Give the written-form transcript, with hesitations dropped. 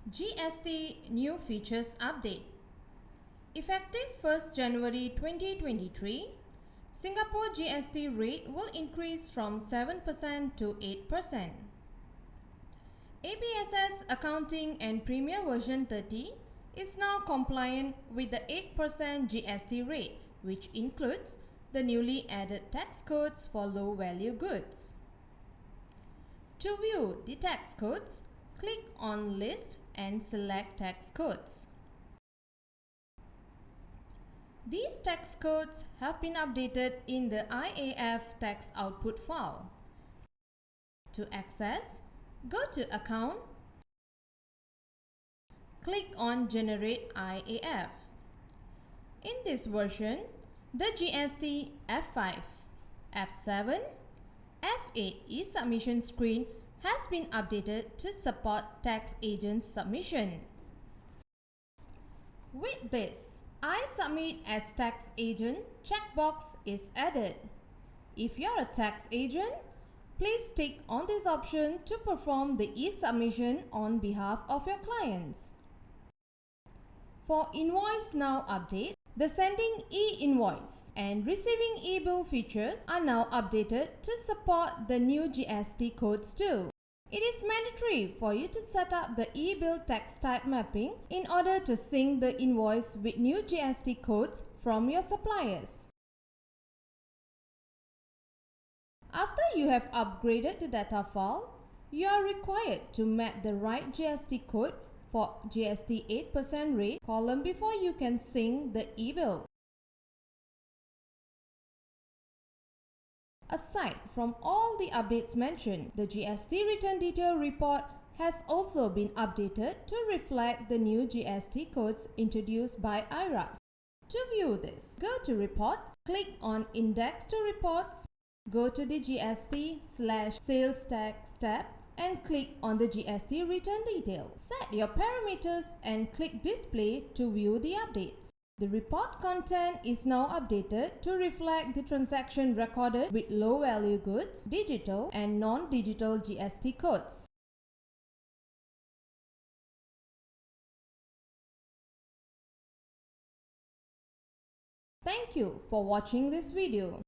GST New Features Update. Effective 1st January 2023, Singapore GST rate will increase from 7% to 8%. ABSS Accounting and Premier version 30 is now compliant with the 8% GST rate, which includes the newly added tax codes for low-value goods. To view the tax codes, click on List and select tax codes. These tax codes have been updated in the IAF tax output file. To access, go to Account, click on Generate IAF. In this version, the GST F5, F7, F8 e-submission screen has been updated to support tax agent submission. With this, I submit as tax agent checkbox is added. If you're a tax agent, please tick on this option to perform the e-submission on behalf of your clients. For Invoice Now update, the sending e-invoice and receiving e-bill features are now updated to support the new GST codes too. It is mandatory for you to set up the e-bill tax type mapping in order to sync the invoice with new GST codes from your suppliers. After you have upgraded the data file, you are required to map the right GST code for GST 8% rate column before you can sync the e-bill. Aside from all the updates mentioned, the GST Return Detail Report has also been updated to reflect the new GST codes introduced by IRAS. To view this, go to Reports, click on Index to Reports, go to the GST/Sales Tax tab and click on the GST Return Detail. Set your parameters and click Display to view the updates. The report content is now updated to reflect the transaction recorded with low-value goods, digital and non-digital GST codes. Thank you for watching this video.